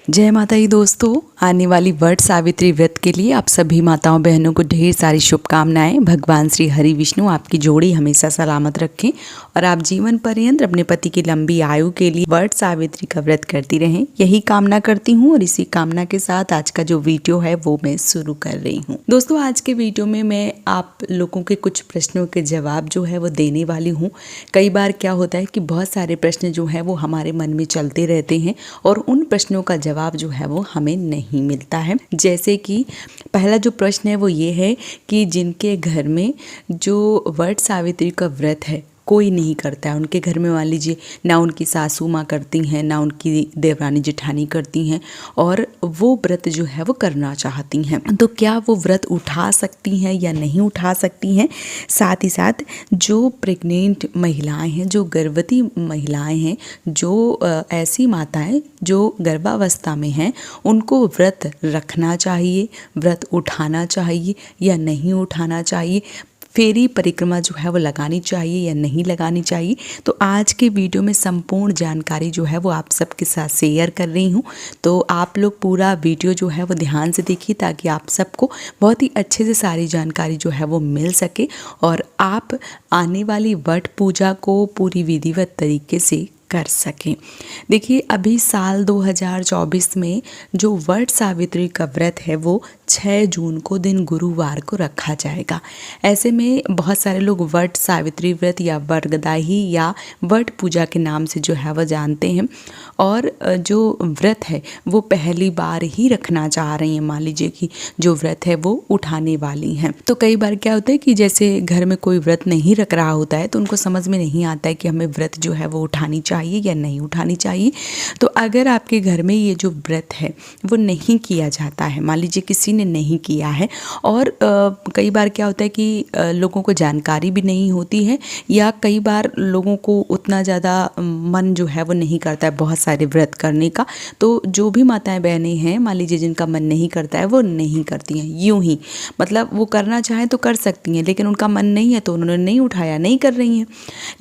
जय माता दी दोस्तों, आने वाली वट सावित्री व्रत के लिए आप सभी माताओं बहनों को ढेर सारी शुभकामनाएं। भगवान श्री हरि विष्णु आपकी जोड़ी हमेशा सलामत रखें और आप जीवन पर्यंत अपने पति की लंबी आयु के लिए वट सावित्री का व्रत करती रहें, यही कामना करती हूँ। और इसी कामना के साथ आज का जो वीडियो है वो मैं शुरू कर रही हूँ। दोस्तों, आज के वीडियो में मैं आप लोगों के कुछ प्रश्नों के जवाब जो है वो देने वाली हूँ। कई बार क्या होता है कि बहुत सारे प्रश्न जो है वो हमारे मन में चलते रहते हैं और उन प्रश्नों का जवाब जो है वो हमें नहीं मिलता है। जैसे कि पहला जो प्रश्न है वो ये है कि जिनके घर में जो वट सावित्री का व्रत है कोई नहीं करता है, उनके घर में मान लीजिए ना उनकी सासू माँ करती हैं, ना उनकी देवरानी जेठानी करती हैं और वो व्रत जो है वो करना चाहती हैं, तो क्या वो व्रत उठा सकती हैं या नहीं उठा सकती हैं। साथ ही साथ जो प्रेग्नेंट महिलाएं हैं, जो गर्भवती महिलाएं हैं, जो ऐसी माताएं जो गर्भावस्था में हैं, उनको व्रत रखना चाहिए, व्रत उठाना चाहिए या नहीं उठाना चाहिए, फेरी परिक्रमा जो है वो लगानी चाहिए या नहीं लगानी चाहिए। तो आज के वीडियो में संपूर्ण जानकारी जो है वो आप सबके साथ शेयर कर रही हूँ। तो आप लोग पूरा वीडियो जो है वो ध्यान से देखिए ताकि आप सबको बहुत ही अच्छे से सारी जानकारी जो है वो मिल सके और आप आने वाली वट पूजा को पूरी विधिवत तरीके से कर सकें। देखिए, अभी साल 2024 में जो वट सावित्री का व्रत है वो 6 जून को दिन गुरुवार को रखा जाएगा। ऐसे में बहुत सारे लोग वट सावित्री व्रत या वरगदाही या वट पूजा के नाम से जो है वो जानते हैं और जो व्रत है वो पहली बार ही रखना चाह रही हैं। मान लीजिए कि जो व्रत है वो उठाने वाली हैं, तो कई बार क्या होता है कि जैसे घर में कोई व्रत नहीं रख रहा होता है तो उनको समझ में नहीं आता है कि हमें व्रत जो है वो उठानी चाहिए या नहीं उठानी चाहिए। तो अगर आपके घर में ये जो व्रत है वो नहीं किया जाता है, मान लीजिए किसी ने नहीं किया है और कई बार क्या होता है कि लोगों को जानकारी भी नहीं होती है या कई बार लोगों को उतना ज़्यादा मन जो है वो नहीं करता है बहुत सारे व्रत करने का। तो जो भी माताएं बहनें हैं, मान लीजिए जिनका मन नहीं करता है वो नहीं करती हैं, यूं ही मतलब वो करना चाहें तो कर सकती हैं, लेकिन उनका मन नहीं है तो उन्होंने नहीं उठाया, नहीं कर रही हैं।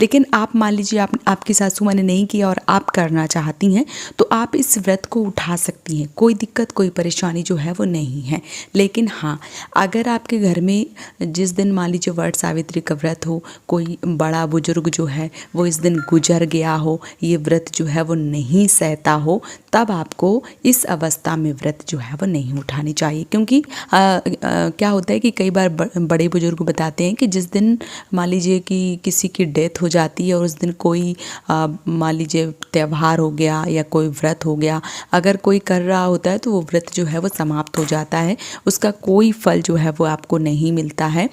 लेकिन आप मान लीजिए आपकी सासू माँ ने नहीं किया और आप करना चाहती हैं तो आप इस व्रत को उठा सकती हैं, कोई दिक्कत कोई परेशानी जो है वो नहीं है। लेकिन हाँ, अगर आपके घर में जिस दिन मान लीजिए वट सावित्री का व्रत हो, कोई बड़ा बुजुर्ग जो है वो इस दिन गुजर गया हो, ये व्रत जो है वो नहीं सहता हो, तब आपको इस अवस्था में व्रत जो है वो नहीं उठानी चाहिए। क्योंकि क्या होता है कि कई बार बड़े बुजुर्ग बताते हैं कि जिस दिन मान लीजिए कि किसी की डेथ हो जाती है और उस दिन कोई मान लीजिए त्यौहार हो गया या कोई व्रत हो गया, अगर कोई कर रहा होता है तो वो व्रत जो है वो समाप्त हो जाता है, उसका कोई फल जो है वो आपको नहीं मिलता है।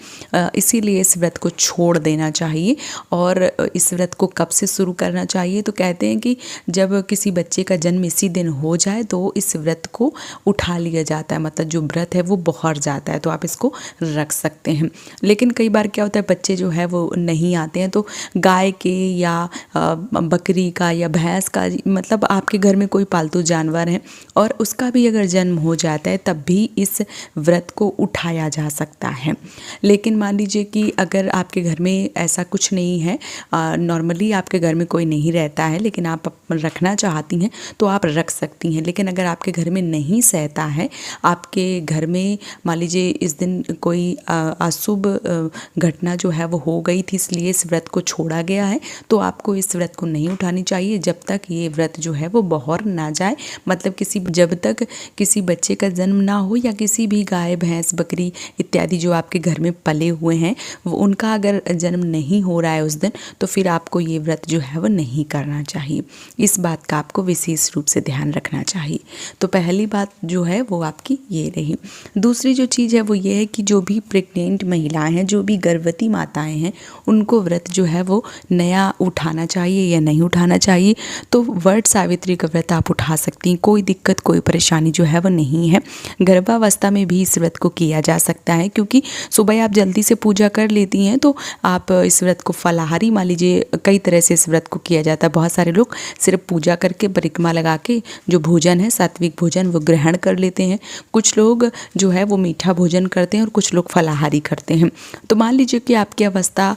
इसीलिए इस व्रत को छोड़ देना चाहिए। और इस व्रत को कब से शुरू करना चाहिए, तो कहते हैं कि जब किसी बच्चे का जन्म इसी दिन हो जाए तो इस व्रत को उठा लिया जाता है, मतलब जो व्रत है वो बढ़ जाता है, तो आप इसको रख सकते हैं। लेकिन कई बार क्या होता है बच्चे जो है वो नहीं आते हैं, तो गाय के या बकरी का या भैंस का, मतलब आपके घर में कोई पालतू जानवर है और उसका भी अगर जन्म हो जाता है तब भी इस व्रत को उठाया जा सकता है। लेकिन मान लीजिए कि अगर आपके घर में ऐसा कुछ नहीं है, नॉर्मली आपके घर में कोई नहीं रहता है लेकिन आप रखना चाहती हैं तो आप रख सकती हैं। लेकिन अगर आपके घर में नहीं सहता है, आपके घर में मान लीजिए इस दिन कोई अशुभ घटना जो है वो हो गई थी इसलिए इस व्रत को छोड़ा गया है, तो आपको इस व्रत को नहीं उठानी चाहिए जब तक ये व्रत जो है वो बहर ना जाए। मतलब जब तक किसी बच्चे का जन्म ना हो या किसी भी गाय भैंस बकरी इत्यादि जो आपके घर में पले हुए हैं वो उनका अगर जन्म नहीं हो रहा है उस दिन, तो फिर आपको ये व्रत जो है वो नहीं करना चाहिए। इस बात का आपको विशेष रूप से ध्यान रखना चाहिए। तो पहली बात जो है वो आपकी ये रही। दूसरी जो चीज़ है वो ये है कि जो भी प्रेग्नेंट महिलाएं हैं, जो भी गर्भवती माताएं हैं, उनको व्रत जो है वो नया उठाना चाहिए या नहीं उठाना चाहिए। तो वट सावित्री का व्रत आप उठा सकती हैं, कोई दिक्कत कोई परेशानी जो है वो नहीं है। गर्भावस्था में भी इस व्रत को किया जा सकता है, क्योंकि सुबह आप जल्दी से पूजा कर लेती हैं तो आप इस व्रत को फलाहारी मान लीजिए, कई तरह से इस व्रत को किया जाता है। बहुत सारे लोग सिर्फ पूजा करके परिक्रमा लगा के से जो भोजन है, सात्विक भोजन, वो ग्रहण कर लेते हैं। कुछ लोग जो है वो मीठा भोजन करते हैं और कुछ लोग फलाहारी करते हैं। तो मान लीजिए कि आपकी अवस्था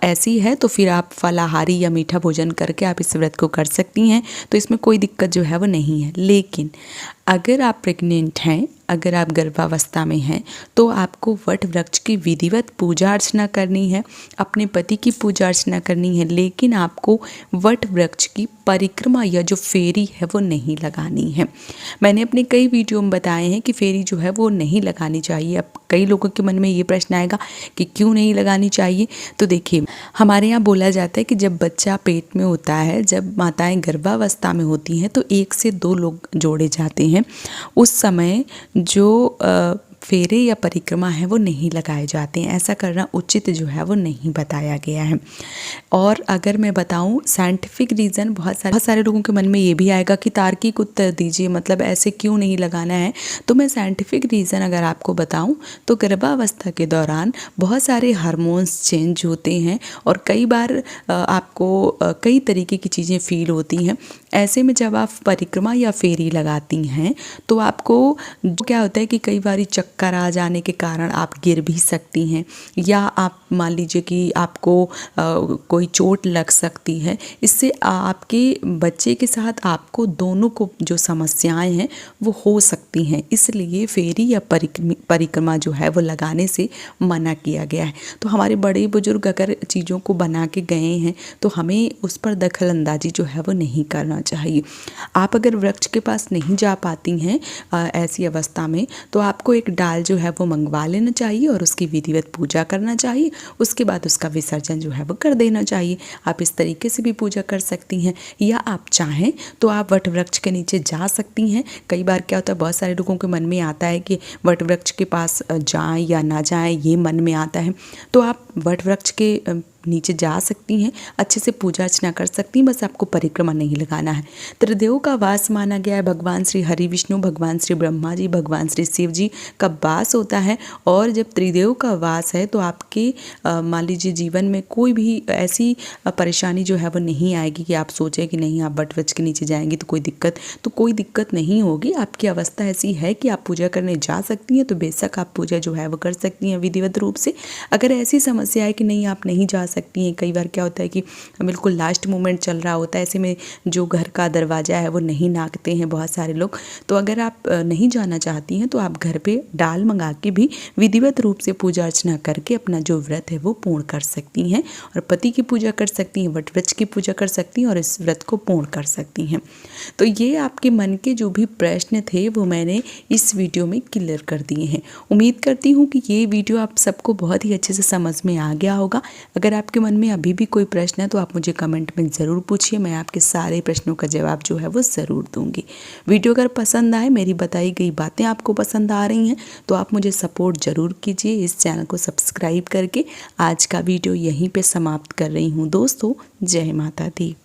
ऐसी है तो फिर आप फलाहारी या मीठा भोजन करके आप इस व्रत को कर सकती हैं, तो इसमें कोई दिक्कत जो है वो नहीं है। लेकिन अगर आप प्रेग्नेंट हैं, अगर आप गर्भावस्था में हैं, तो आपको वट वृक्ष की विधिवत पूजा अर्चना करनी है, अपने पति की पूजा अर्चना करनी है, लेकिन आपको वट वृक्ष की परिक्रमा या जो फेरी है वो नहीं लगानी है। मैंने अपने कई वीडियो में बताए हैं कि फेरी जो है वो नहीं लगानी चाहिए। अब कई लोगों के मन में ये प्रश्न आएगा कि क्यों नहीं लगानी चाहिए। तो देखिए, हमारे यहाँ बोला जाता है कि जब बच्चा पेट में होता है, जब माताएं गर्भावस्था में होती हैं, तो 1 से 2 लोग जोड़े जाते हैं। उस समय जो फेरे या परिक्रमा है वो नहीं लगाए जाते हैं। ऐसा करना उचित जो है वो नहीं बताया गया है। और अगर मैं बताऊं साइंटिफिक रीज़न, बहुत सारे लोगों के मन में ये भी आएगा कि तार्किक उत्तर दीजिए, मतलब ऐसे क्यों नहीं लगाना है। तो मैं साइंटिफिक रीज़न अगर आपको बताऊं तो गर्भावस्था के दौरान बहुत सारे हार्मोन्स चेंज होते हैं और कई बार आपको कई तरीके की चीज़ें फील होती हैं। ऐसे में जब आप परिक्रमा या फेरी लगाती हैं तो आपको क्या होता है कि कई बार चक्कर आ जाने के कारण आप गिर भी सकती हैं, या आप मान लीजिए कि आपको कोई चोट लग सकती है। इससे आपके बच्चे के साथ आपको दोनों को जो समस्याएं हैं वो हो सकती हैं। इसलिए फेरी या परिक्रमा जो है वो लगाने से मना किया गया है। तो हमारे बड़े बुजुर्ग अगर चीज़ों को बना के गए हैं तो हमें उस पर दखल अंदाजी जो है वो नहीं करना चाहिए। आप अगर वृक्ष के पास नहीं जा पाती हैं ऐसी अवस्था में, तो आपको एक डाल जो है वो मंगवा लेना चाहिए और उसकी विधिवत पूजा करना चाहिए। उसके बाद उसका विसर्जन जो है वो कर देना चाहिए। आप इस तरीके से भी पूजा कर सकती हैं, या आप चाहें तो आप वट वृक्ष के नीचे जा सकती हैं। कई बार क्या होता है, बहुत सारे लोगों के मन में आता है कि वट वृक्ष के पास जाएं या ना जाएं, ये मन में आता है। तो आप वट वृक्ष के नीचे जा सकती हैं, अच्छे से पूजा अर्चना कर सकती हैं, बस आपको परिक्रमा नहीं लगाना है। त्रिदेव का वास माना गया है। भगवान श्री हरि विष्णु, भगवान श्री ब्रह्मा जी, भगवान श्री शिव जी का वास होता है। और जब त्रिदेव का वास है तो आपके मान लीजिए जीवन में कोई भी ऐसी परेशानी जो है वो नहीं आएगी कि आप सोचें कि नहीं आप वट वृक्ष के नीचे जाएंगी तो कोई दिक्कत नहीं होगी। आपकी अवस्था ऐसी है कि आप पूजा करने जा सकती हैं, तो बेशक आप पूजा जो है वो कर सकती हैं विधिवत रूप से। अगर ऐसी समस्या है कि नहीं आप नहीं जा सकती हैं, कई बार क्या होता है कि बिल्कुल लास्ट मोमेंट चल रहा होता है, ऐसे में जो घर का दरवाज़ा है वो नहीं नापते हैं बहुत सारे लोग। तो अगर आप नहीं जाना चाहती हैं तो आप घर पे डाल मंगा के भी विधिवत रूप से पूजा अर्चना करके अपना जो व्रत है वो पूर्ण कर सकती हैं, और पति की पूजा कर सकती हैं, वट वृक्ष की पूजा कर सकती हैं और इस व्रत को पूर्ण कर सकती हैं। तो ये आपके मन के जो भी प्रश्न थे वो मैंने इस वीडियो में क्लियर कर दिए हैं। उम्मीद करती हूँ कि ये वीडियो आप सबको बहुत ही अच्छे से समझ में आ गया होगा। अगर आपके मन में अभी भी कोई प्रश्न है तो आप मुझे कमेंट में ज़रूर पूछिए, मैं आपके सारे प्रश्नों का जवाब जो है वो ज़रूर दूंगी। वीडियो अगर पसंद आए, मेरी बताई गई बातें आपको पसंद आ रही हैं, तो आप मुझे सपोर्ट ज़रूर कीजिए इस चैनल को सब्सक्राइब करके। आज का वीडियो यहीं पे समाप्त कर रही हूँ दोस्तों। जय माता दी।